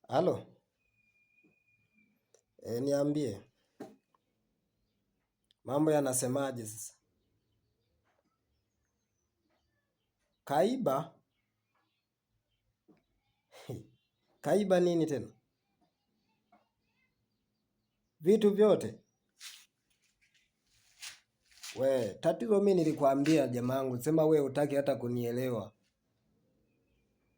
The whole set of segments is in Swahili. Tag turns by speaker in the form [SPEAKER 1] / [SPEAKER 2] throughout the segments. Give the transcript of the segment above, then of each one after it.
[SPEAKER 1] Halo, niambie, mambo yanasemaje sasa? Kaiba? Kaiba nini tena? Vitu vyote? We, tatizo mimi nilikwambia jamangu, sema we hutaki hata kunielewa.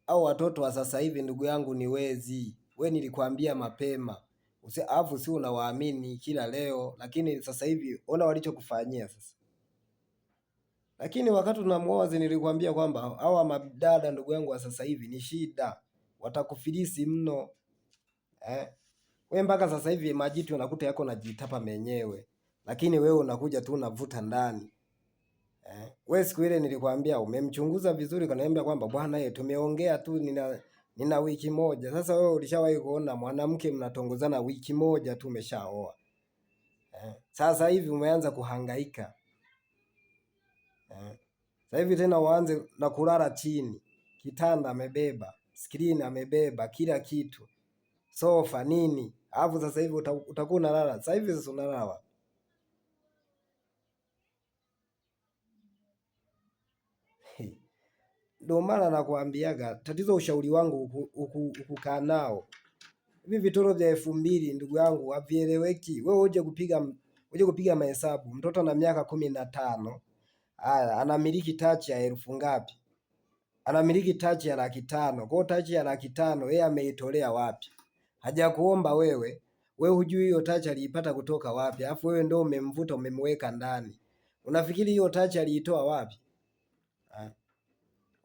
[SPEAKER 1] Au watoto wa sasa hivi ndugu yangu ni wezi. We nilikwambia mapema. Alafu si unawaamini kila leo, lakini sasa hivi ona walichokufanyia sasa. Lakini wakati tunamuoa nilikwambia kwamba hawa madada ndugu yangu wa sasa hivi ni shida. Watakufilisi mno. We mpaka sasa hivi majitu unakuta yako najitapa menyewe, lakini wewe unakuja tu unavuta ndani. We siku ile nilikwambia umemchunguza vizuri, kaniambia kwamba bwana tumeongea tu nina wiki moja. Sasa wewe ulishawahi kuona mwanamke mnatongozana wiki moja tu umeshaoa? Sasa hivi umeanza kuhangaika. Sasa hivi tena uanze na kulala chini. Kitanda amebeba, screen amebeba, kila kitu, sofa nini. Alafu sasa hivi utakuwa unalala. Sasa hivi sasa unalala wapi? Ndio maana nakwambiaga tatizo ushauri wangu ukukaa nao. Hivi vitoro vya 2000 ndugu yangu havieleweki. Wewe uje kupiga mahesabu. Mtoto na miaka 15. Haya, anamiliki tachi ya 1000 ngapi? Anamiliki tachi ya 500,000. Kwa tachi ya 500,000 yeye ameitolea wapi? Hajakuomba wewe. Wewe hujui hiyo tachi aliipata kutoka wapi? Alafu wewe ndio umemvuta umemweka ndani. Unafikiri hiyo tachi aliitoa wapi?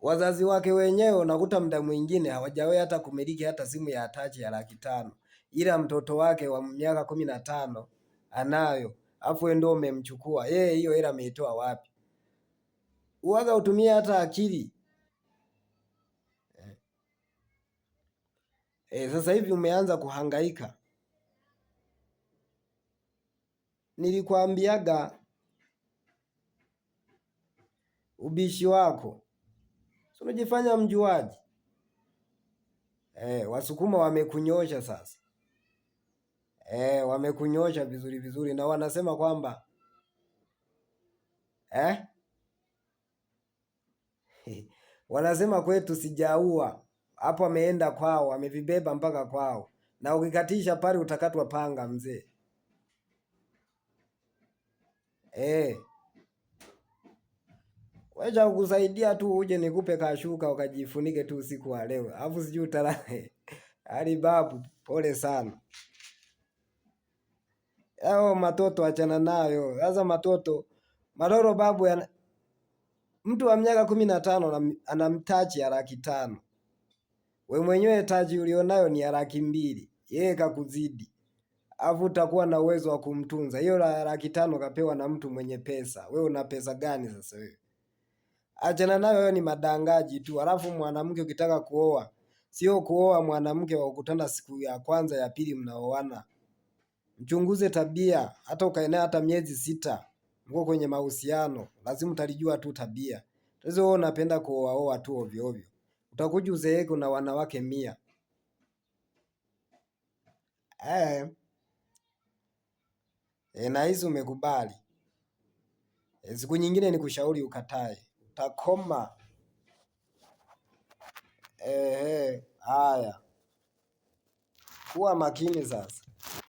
[SPEAKER 1] Wazazi wake wenyewe unakuta muda mwingine hawajawahi hata kumiliki hata simu ya tachi ya 500,000, ila mtoto wake wa miaka 15 anayo, afu wewe ndio umemchukua yeye. Hiyo hela ameitoa wapi? Uwaga utumie hata akili. Sasa hivi umeanza kuhangaika. Nilikwambiaga ubishi wako, si unajifanya mjuaji. Wasukuma wamekunyosha sasa. Wamekunyosha vizuri vizuri, na wanasema kwamba wanasema kwetu sijaua. Hapo ameenda kwao, amevibeba mpaka kwao, na ukikatisha pale utakatwa panga mzee. Wacha kukusaidia tu uje nikupe kashuka ukajifunike tu usiku wa leo. Alafu sijui utalala. Ali babu, pole sana. Hao matoto achana nayo. Sasa matoto babu ya mtu wa miaka 15 ana mtaji ya 500,000. We mwenyewe taji ulionayo ni ya 200,000. Yeye kakuzidi. Alafu utakuwa na uwezo wa kumtunza. Hiyo 500,000 kapewa na mtu mwenye pesa. Wewe una pesa gani sasa wewe? Achana nayo, wewe ni madangaji tu. Alafu mwanamke ukitaka kuoa, sio kuoa mwanamke wa kukutana siku ya kwanza ya pili mnaoana. Mchunguze tabia, hata ukaenea hata miezi 6 mko kwenye mahusiano, lazima utalijua tu tabia. Sasa wewe unapenda kuoa tu ovyo ovyo. Utakuja uzeeke na wanawake 100. Na hizo umekubali. Siku nyingine nikushauri ukatae. Utakoma. Haya. Kuwa makini sasa.